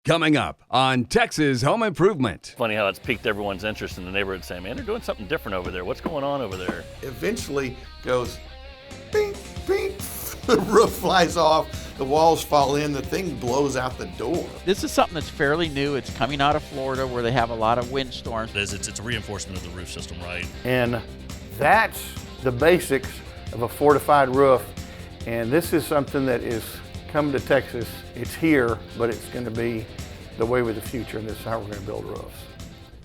Coming up on Texas Home Improvement. Funny how it's piqued everyone's interest in the neighborhood, saying, man, they're doing something different over there. What's going on over there? Eventually goes, bing, bing, the roof flies off, the walls fall in, the thing blows out the door. This is something that's fairly new. It's coming out of Florida where they have a lot of windstorms. It's a reinforcement of the roof system, right? And that's the basics of a fortified roof. And this is something that is coming to Texas. It's here, but it's going to be the way with the future, and this is how we're going to build roofs.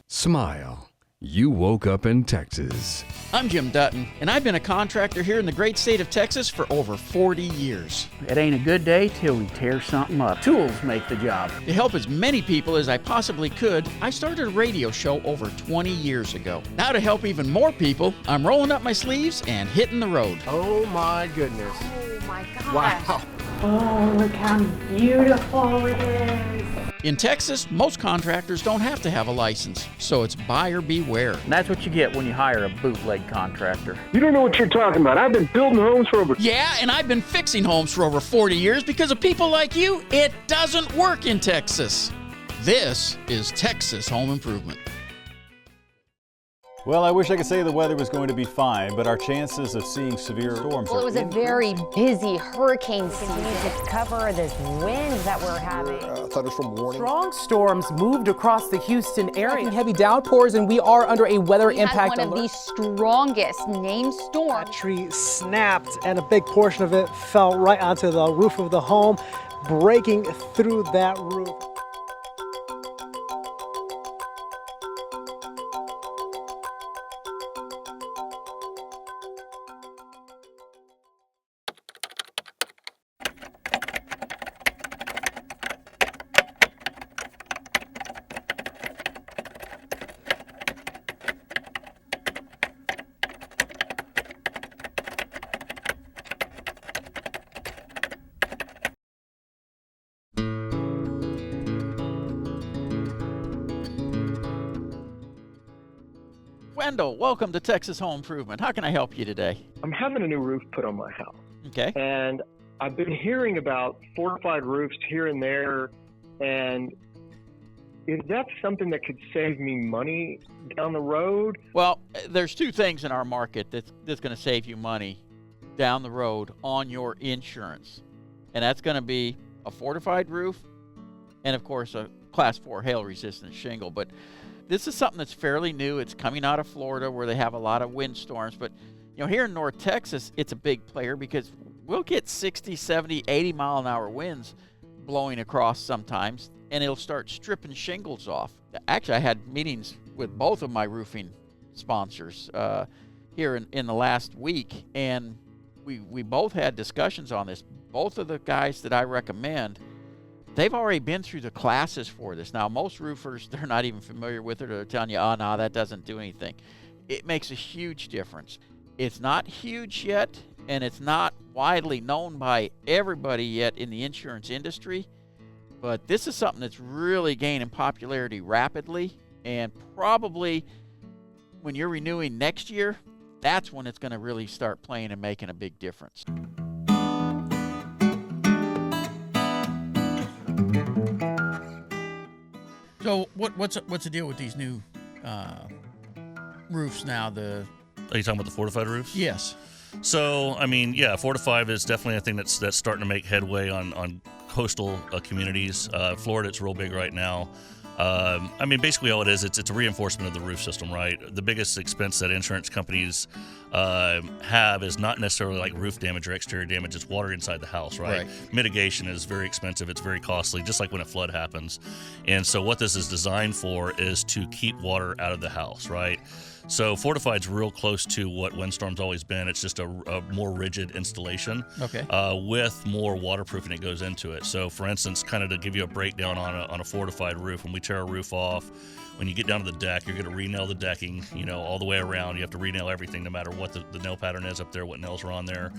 Smile. You woke up in Texas. I'm Jim Dutton, and I've been a contractor here in the great state of Texas for over 40 years. It ain't a good day till we tear something up. Tools make the job. To help as many people as I possibly could, I started a radio show over 20 years ago. Now to help even more people, I'm rolling up my sleeves and hitting the road. Oh my goodness. Oh my gosh. Wow. Oh, look how beautiful it is. In Texas, most contractors don't have to have a license, so it's buyer beware. And that's what you get when you hire a bootleg contractor. You don't know what you're talking about. I've been building homes for over... Yeah, and I've been fixing homes for over 40 years because of people like you. It doesn't work in Texas. This is Texas Home Improvement. Well, I wish I could say the weather was going to be fine, but our chances of seeing severe storms Well, it was a very busy hurricane season to cover this wind that we're having. Thunderstorm warning. Strong storms moved across the Houston area. Heavy downpours, and we are under a weather impact alert. One of the strongest named storms. That tree snapped, and a big portion of it fell right onto the roof of the home, breaking through that roof. Wendell, welcome to Texas Home Improvement. How can I help you today? I'm having a new roof put on my house. Okay. And I've been hearing about fortified roofs here and there. And is that something that could save me money down the road? Well, there's two things in our market that's going to save you money down the road on your insurance. And that's going to be a fortified roof and, of course, a Class 4 hail-resistant shingle. But this is something that's fairly new. It's coming out of Florida where they have a lot of windstorms. But, you know, here in North Texas, it's a big player because we'll get 60, 70, 80-mile-an-hour winds blowing across sometimes, and it'll start stripping shingles off. Actually, I had meetings with both of my roofing sponsors here in the last week, and we both had discussions on this. Both of the guys that I recommend, they've already been through the classes for this. Now, most roofers, they're not even familiar with it, or they're telling you, oh, no, that doesn't do anything. It makes a huge difference. It's not huge yet, and it's not widely known by everybody yet in the insurance industry, but this is something that's really gaining popularity rapidly, and probably when you're renewing next year, that's when it's going to really start playing and making a big difference. So what's the deal with these new roofs now? Are you talking about the fortified roofs? Yes. So, I mean, yeah, fortified is definitely a thing that's starting to make headway on coastal communities. Florida, it's real big right now. I mean, basically all it is, it's a reinforcement of the roof system, right? The biggest expense that insurance companies have is not necessarily like roof damage or exterior damage. It's water inside the house, right? Mitigation is very expensive. It's very costly, just like when a flood happens. And so what this is designed for is to keep water out of the house, right? So fortified's real close to what windstorm's always been. It's just a more rigid installation with more waterproofing that goes into it. So for instance, kind of to give you a breakdown on a fortified roof, when we tear a roof off, when you get down to the deck, you're going to re-nail the decking, all the way around. You have to re-nail everything, no matter what the nail pattern is up there, what nails are on there.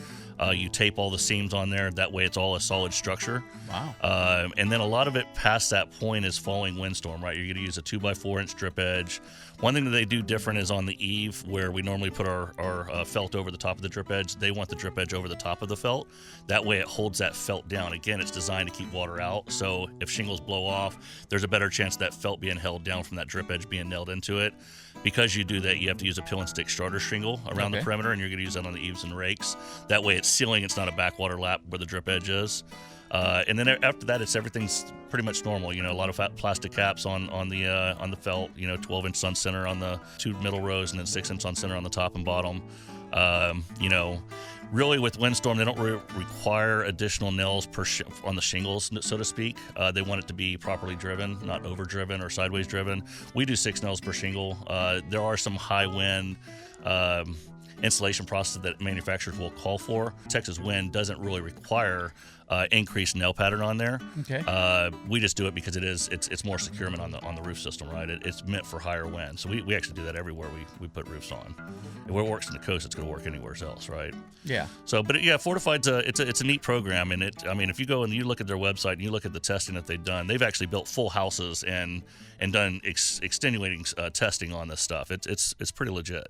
You tape all the seams on there. That way it's all a solid structure. Wow. And then a lot of it past that point is following windstorm, right? You're going to use a 2x4 inch strip edge. One thing that they do different is is on the eave where we normally put our felt over the top of the drip edge. They want the drip edge over the top of the felt. That way it holds that felt down. Again, it's designed to keep water out. So if shingles blow off, there's a better chance of that felt being held down from that drip edge being nailed into it. Because you do that, you have to use a peel and stick starter shingle around the perimeter, and you're going to use that on the eaves and rakes. That way it's sealing. It's not a backwater lap where the drip edge is. And then after that, everything's pretty much normal. You know, a lot of plastic caps on the felt. You know, 12-inch sun center on the 2 middle rows, and then 6-inch sun center on the top and bottom. You know, really with windstorm, they don't require additional nails on the shingles, so to speak. They want it to be properly driven, not over driven or sideways driven. We do 6 nails per shingle. There are some high wind installation processes that manufacturers will call for. Texas wind doesn't really require increased nail pattern on there. Okay. We just do it because it's more securement on the roof system, right? It's meant for higher wind, so we actually do that everywhere we put roofs on. Where it works in the coast, it's going to work anywhere else, right? Yeah. So, but yeah, Fortified's it's a neat program, and if you go and you look at their website and you look at the testing that they've done, they've actually built full houses and done extenuating testing on this stuff. It's pretty legit.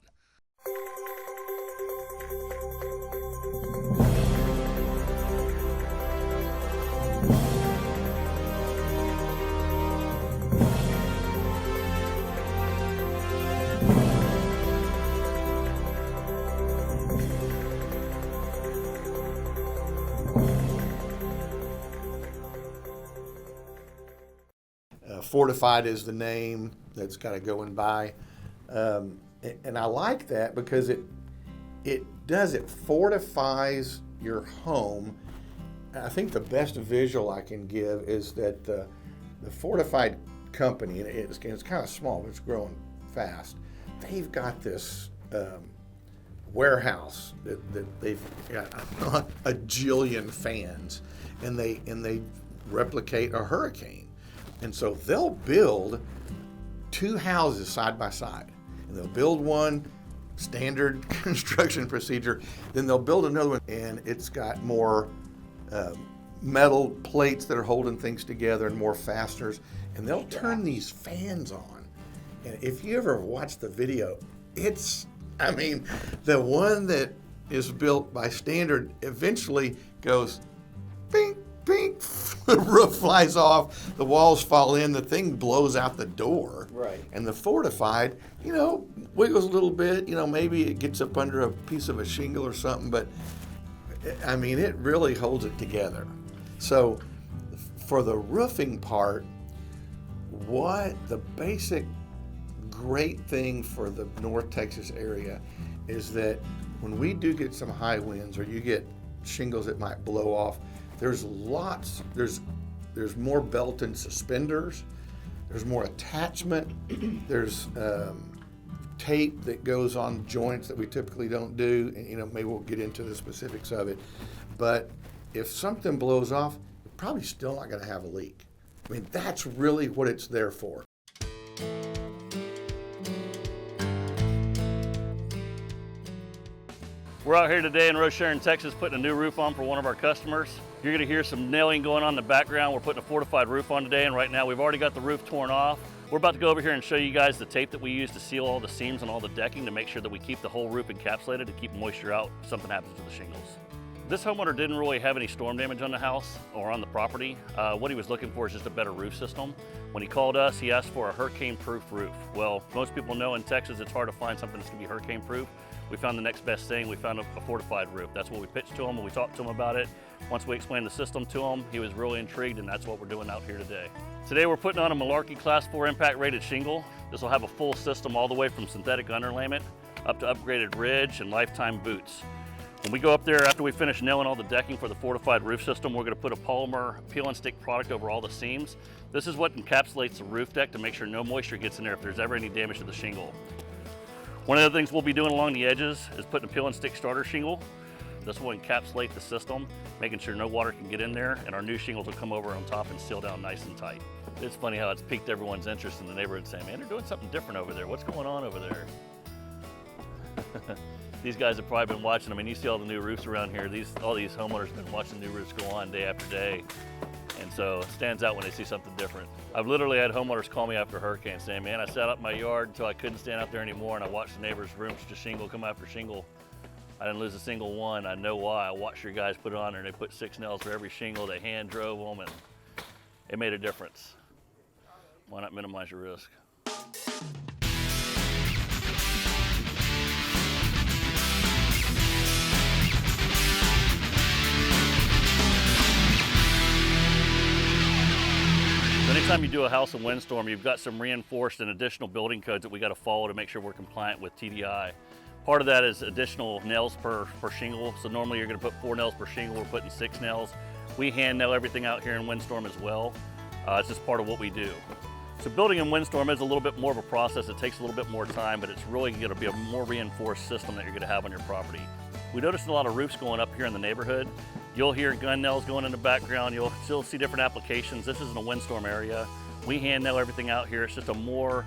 Fortified is the name that's kind of going by, and I like that because it fortifies your home. I think the best visual I can give is that the Fortified company, and it's kind of small, but it's growing fast. They've got this warehouse that they've got a jillion fans, and they replicate a hurricane. And so they'll build 2 houses side by side, and they'll build one standard construction procedure, then they'll build another one, and it's got more metal plates that are holding things together and more fasteners, and they'll turn these fans on. And if you ever watch the video, the one that is built by standard eventually goes bing, bing, the roof flies off, the walls fall in, the thing blows out the door. Right. And the Fortified, wiggles a little bit, maybe it gets up under a piece of a shingle or something, but it really holds it together. So for the roofing part, what the basic great thing for the North Texas area is that when we do get some high winds or you get shingles that might blow off, there's more belt and suspenders, there's more attachment, there's tape that goes on joints that we typically don't do, and maybe we'll get into the specifics of it. But if something blows off, you're probably still not going to have a leak. That's really what it's there for. We're out here today in Rocheron, Texas, putting a new roof on for one of our customers. You're going to hear some nailing going on in the background. We're putting a Fortified roof on today, and right now we've already got the roof torn off. We're about to go over here and show you guys the tape that we use to seal all the seams and all the decking to make sure that we keep the whole roof encapsulated to keep moisture out if something happens to the shingles. This homeowner didn't really have any storm damage on the house or on the property. What he was looking for is just a better roof system. When he called us, he asked for a hurricane-proof roof. Well, most people know in Texas it's hard to find something that's going to be hurricane-proof. We found the next best thing. We found a Fortified roof. That's what we pitched to him when we talked to him about it. Once we explained the system to him, he was really intrigued, and that's what we're doing out here today. Today we're putting on a Malarkey Class 4 impact rated shingle. This will have a full system all the way from synthetic underlayment up to upgraded ridge and lifetime boots. When we go up there after we finish nailing all the decking for the Fortified roof system, we're going to put a polymer peel and stick product over all the seams. This is what encapsulates the roof deck to make sure no moisture gets in there if there's ever any damage to the shingle. One of the things we'll be doing along the edges is putting a peel and stick starter shingle. This will encapsulate the system, making sure no water can get in there, and our new shingles will come over on top and seal down nice and tight. It's funny how it's piqued everyone's interest in the neighborhood, saying, man, they're doing something different over there. What's going on over there? These guys have probably been watching. You see all the new roofs around here. All these homeowners have been watching new roofs go on day after day. And so it stands out when they see something different. I've literally had homeowners call me after hurricanes saying, man, I sat up in my yard until I couldn't stand out there anymore, and I watched the neighbor's rooms just shingle come after shingle. I didn't lose a single one. I know why. I watched your guys put it on there, and they put 6 nails for every shingle. They hand drove them, and it made a difference. Why not minimize your risk? Anytime you do a house in windstorm, you've got some reinforced and additional building codes that we got to follow to make sure we're compliant with TDI. Part of that is additional nails per shingle. So normally you're going to put 4 nails per shingle. We're putting 6 nails. We hand nail everything out here in windstorm as well. It's just part of what we do. So building in windstorm is a little bit more of a process. It takes a little bit more time, but it's really going to be a more reinforced system that you're going to have on your property. We noticed a lot of roofs going up here in the neighborhood. You'll hear gun nails going in the background. You'll still see different applications. This isn't a windstorm area. We hand nail everything out here. It's just a more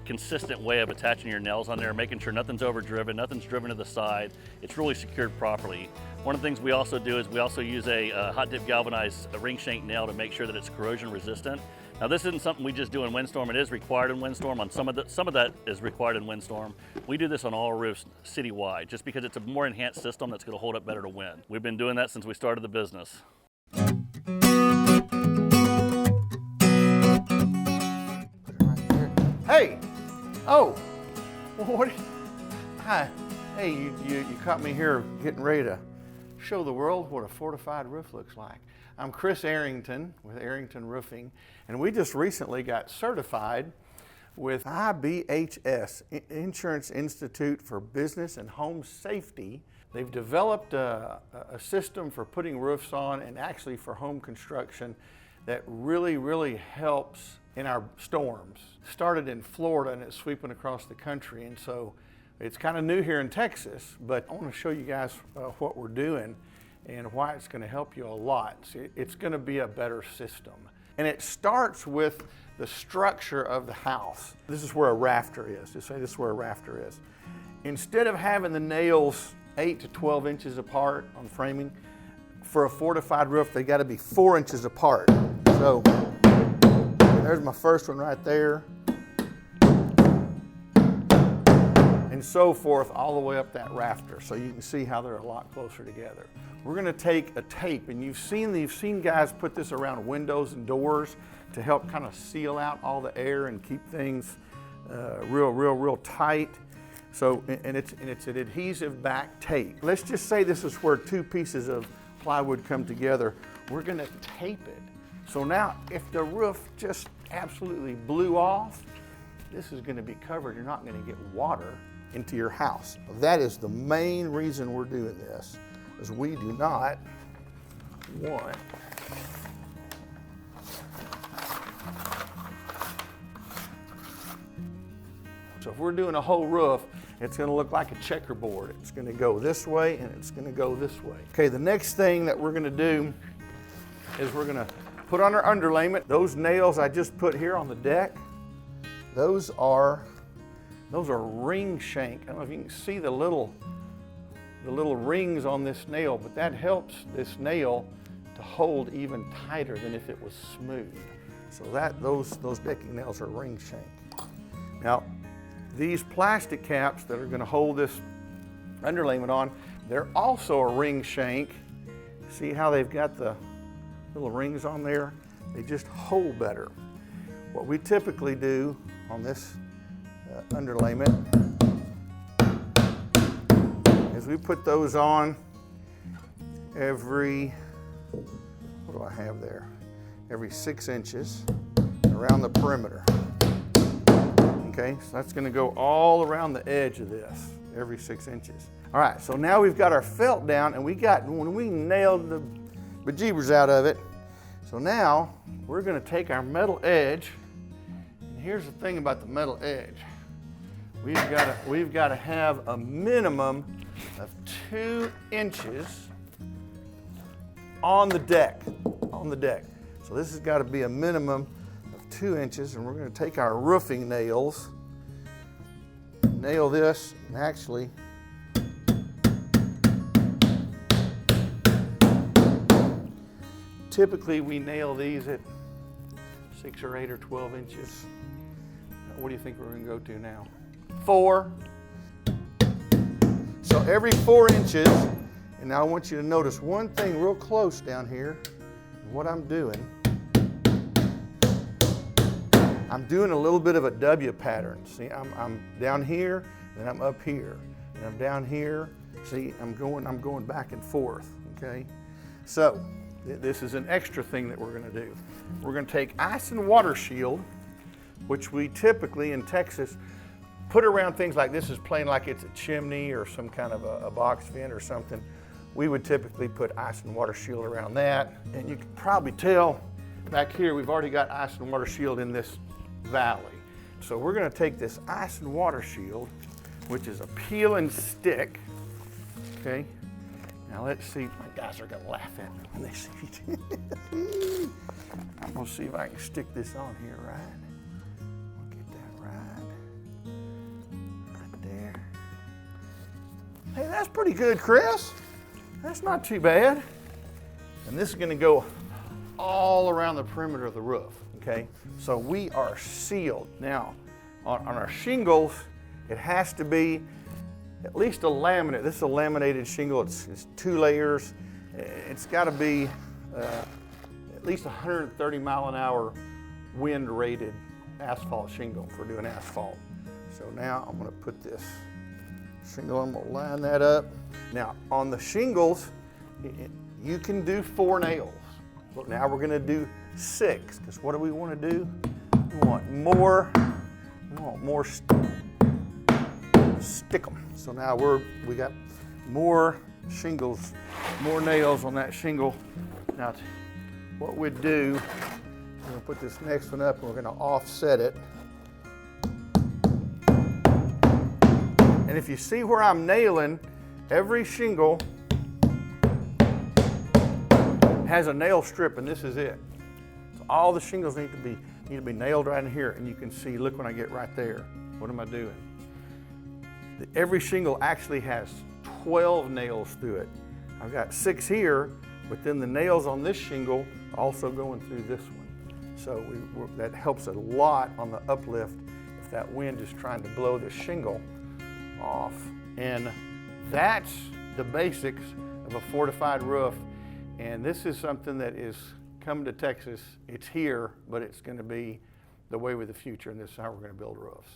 consistent way of attaching your nails on there, making sure nothing's overdriven, nothing's driven to the side. It's really secured properly. One of the things we also do is we also use a hot dip galvanized ring shank nail to make sure that it's corrosion resistant. Now this isn't something we just do in windstorm. It is required in windstorm. On some of that is required in windstorm. We do this on all roofs citywide just because it's a more enhanced system that's going to hold up better to wind. We've been doing that since we started the business. Hey! Oh! What? Hi. Hey, you caught me here getting ready to show the world what a fortified roof looks like. I'm Chris Arrington with Arrington Roofing, and we just recently got certified with IBHS, Insurance Institute for Business and Home Safety. They've developed a system for putting roofs on and actually for home construction that really helps in our storms. Started in Florida and it's sweeping across the country, and so it's kind of new here in Texas, but I want to show you guys what we're doing and why it's going to help you a lot. It's going to be a better system. And it starts with the structure of the house. This is where a rafter is. Just say this is where a rafter is. Instead of having the nails 8 to 12 inches apart on framing, for a fortified roof, they got to be 4 inches apart. So there's my first one right there. And so forth all the way up that rafter, so you can see how they're a lot closer together. We're going to take a tape, and you've seen guys put this around windows and doors to help kind of seal out all the air and keep things real tight. So, and it's an adhesive back tape. Let's just say this is where 2 pieces of plywood come together. We're going to tape it. So now, if the roof just absolutely blew off, this is going to be covered. You're not going to get water into your house. That is the main reason we're doing this, is we do not want so if we're doing a whole roof, it's going to look like a checkerboard. It's going to go this way and it's going to go this way. Okay, the next thing that we're going to do is we're going to put on our underlayment. Those nails I just put here on the deck, those are ring shank. I don't know if you can see the little rings on this nail, but that helps this nail to hold even tighter than if it was smooth. So those decking nails are ring shank. Now, these plastic caps that are going to hold this underlayment on, they're also a ring shank. See how they've got the little rings on there? They just hold better. What we typically do on this underlayment is we put those on every, what do I have there? Every 6 inches around the perimeter. Okay, so that's going to go all around the edge of this, every 6 inches. All right, so now we've got our felt down, and when we nailed the bejeebers out of it, so now we're going to take our metal edge, and here's the thing about the metal edge. We've got to have a minimum of 2 inches on the deck, So this has got to be a minimum of 2 inches, and we're going to take our roofing nails, nail this, and actually Typically we nail these at 6 or 8 or 12 inches. What do you think we're going to go to now? 4. So every 4 inches, and now I want you to notice one thing real close down here. What I'm doing a little bit of a W pattern. See, I'm down here, and I'm up here, and I'm down here. See, I'm going back and forth, okay? So, this is an extra thing that we're gonna do. We're gonna take ice and water shield, which we typically in Texas put around things like this, is plain like it's a chimney or some kind of a box vent or something. We would typically put ice and water shield around that. And you can probably tell back here, we've already got ice and water shield in this valley. So we're gonna take this ice and water shield, which is a peel and stick, okay? Now let's see, my guys are gonna laugh at me when they see it. I'm gonna see if I can stick this on here right. I'll get that right there. Hey, that's pretty good, Chris. That's not too bad. And this is gonna go all around the perimeter of the roof, okay? So we are sealed. Now, on our shingles, it has to be at least a laminate. This is a laminated shingle. It's 2 layers. It's got to be at least 130 mile an hour wind rated asphalt shingle for doing asphalt. So now I'm going to put this shingle, I'm going to line that up. Now on the shingles, you can do 4 nails. But now we're going to do 6, because what do we want to do? We want more stick them. So now we got more shingles, more nails on that shingle. Now what we'd do, we're gonna put this next one up and we're gonna offset it. And if you see where I'm nailing, every shingle has a nail strip, and this is it. So all the shingles need to be nailed right in here, and you can see, look when I get right there, what am I doing? Every shingle actually has 12 nails through it. I've got 6 here, but then the nails on this shingle also going through this one. So that helps a lot on the uplift if that wind is trying to blow the shingle off. And that's the basics of a fortified roof. And this is something that is coming to Texas. It's here, but it's going to be the way with the future, and this is how we're going to build roofs.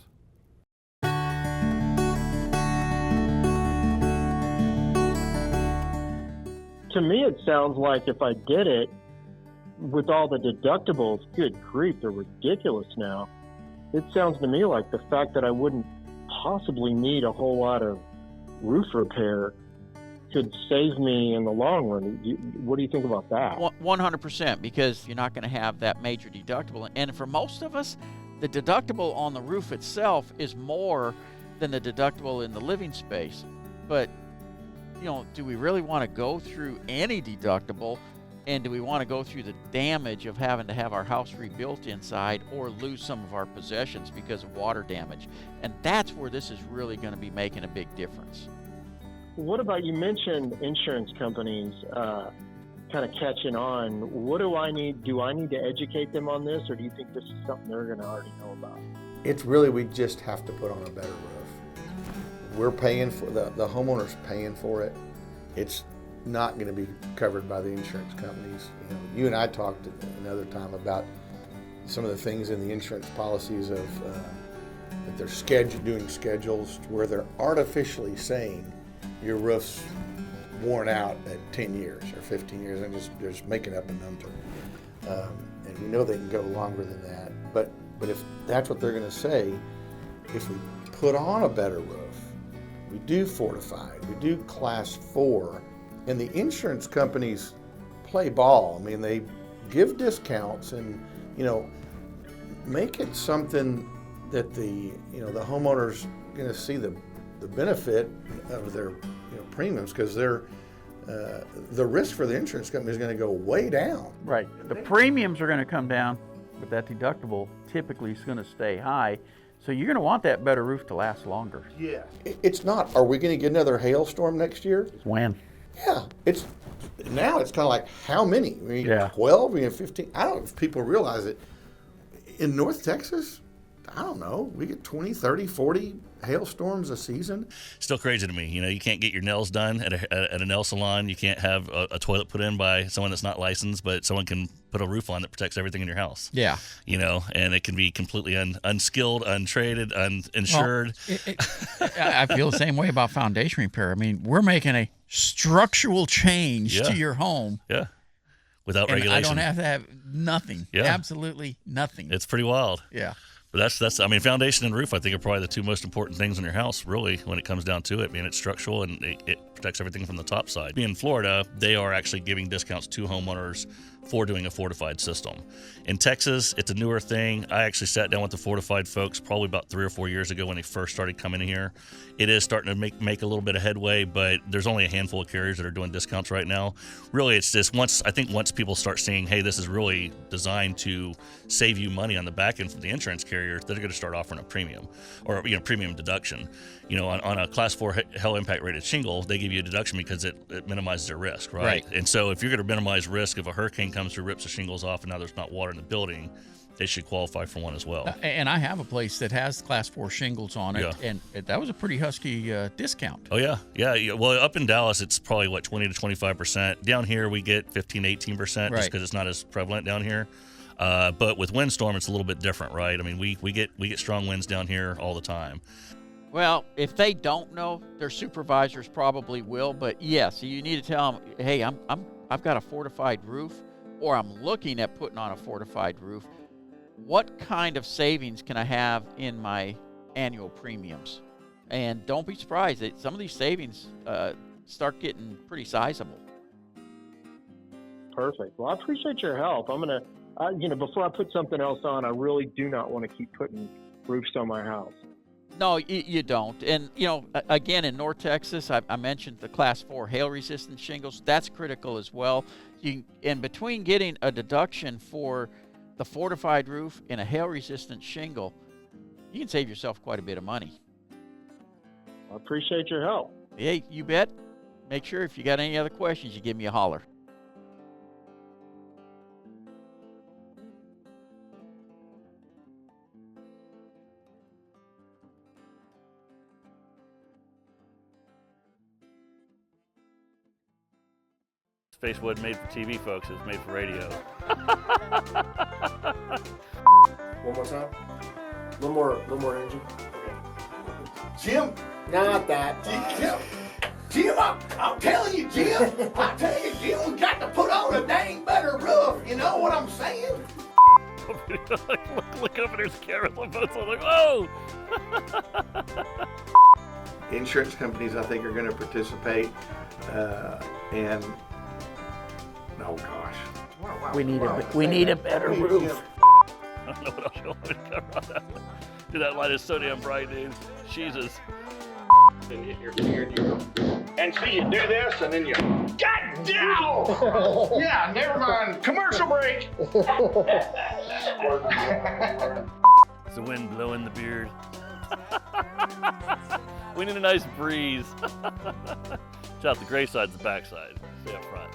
To me, it sounds like if I did it with all the deductibles, good grief, they're ridiculous now. It sounds to me like the fact that I wouldn't possibly need a whole lot of roof repair could save me in the long run. What do you think about that? 100%, because you're not going to have that major deductible. And for most of us, the deductible on the roof itself is more than the deductible in the living space. But you know, do we really want to go through any deductible, and do we want to go through the damage of having to have our house rebuilt inside or lose some of our possessions because of water damage? And that's where this is really going to be making a big difference. What about, you mentioned insurance companies kind of catching on. What do I need? Do I need to educate them on this, or do you think this is something they're going to already know about? It's really, we just have to put on a better roof. We're paying for the homeowner's paying for it. It's not going to be covered by the insurance companies. You know, you and I talked another time about some of the things in the insurance policies of that they're doing schedules where they're artificially saying your roof's worn out at 10 years or 15 years, and just making up a number. And we know they can go longer than that. But if that's what they're going to say, if we put on a better roof, we do fortified, we do class 4, and the insurance companies play ball. I mean, they give discounts and, you know, make it something that the homeowner's going to see the benefit of their premiums, because the risk for the insurance company is going to go way down. Right. The premiums are going to come down, but that deductible typically is going to stay high. So you're going to want that better roof to last longer. Yeah. It's not, are we going to get another hailstorm next year? When? Yeah. now it's kind of like, how many? 12, 15. I don't know if people realize it. In North Texas, I don't know, we get 20, 30, 40 hailstorms a season. Still crazy to me. You can't get your nails done at a nail salon. You can't have a toilet put in by someone that's not licensed, but someone can put a roof on that protects everything in your house. Yeah. And it can be completely unskilled, untraded, uninsured. Well, I feel the same way about foundation repair. I mean, we're making a structural change to your home. Yeah. Without and regulation. I don't have to have nothing. Yeah. Absolutely nothing. It's pretty wild. Yeah. But that's I mean, foundation and roof, I think, are probably the two most important things in your house, really, when it comes down to it. I mean, it's structural and it protects everything from the top side. In Florida, they are actually giving discounts to homeowners for doing a fortified system. In Texas, it's a newer thing. I actually sat down with the fortified folks probably about 3 or 4 years ago when they first started coming in here. It is starting to make a little bit of headway, but there's only a handful of carriers that are doing discounts right now. Really, it's just once people start seeing, hey, this is really designed to save you money on the back end from the insurance carrier, they're going to start offering a premium or premium deduction. On a class 4 hail impact rated shingle, they give you a deduction because it minimizes their risk, right? And so if you're going to minimize risk, if a hurricane comes through, rips the shingles off, and now there's not water in the building, they should qualify for one as well. And I have a place that has class 4 shingles on it, and that was a pretty husky discount. Oh, yeah. Well, up in Dallas, it's probably, 20 to 25%. Down here, we get 15 to 18% just because it's not as prevalent down here. But with windstorm, it's a little bit different, right? I mean, we get strong winds down here all the time. Well, if they don't know, their supervisors probably will. But yes, you need to tell them, hey, I've got a fortified roof, or I'm looking at putting on a fortified roof. What kind of savings can I have in my annual premiums? And don't be surprised that some of these savings start getting pretty sizable. Perfect. Well, I appreciate your help. I'm going to, before I put something else on, I really do not want to keep putting roofs on my house. No, you don't. And, again, in North Texas, I mentioned the Class 4 hail-resistant shingles. That's critical as well. And between getting a deduction for the fortified roof and a hail-resistant shingle, you can save yourself quite a bit of money. I appreciate your help. Hey, you bet. Make sure if you got any other questions, you give me a holler. Space wasn't made for TV, folks. It was made for radio. One more time. A little more energy. Okay. Jim, not that. Jim, I'm telling you, Jim. I tell you, Jim, we got to put on a dang better roof. You know what I'm saying? look up, and there's cameras on both sides. Like, whoa! Insurance companies, I think, are going to participate, and oh gosh, we need a better roof. I don't know what else you want me to cover on that one. Dude, that light is so damn bright, dude. Jesus. And see, you do this, and then you. God damn! Yeah, never mind. Commercial break. It's the wind blowing the beard. We need a nice breeze. Check out the gray side's the back side. Stay up front.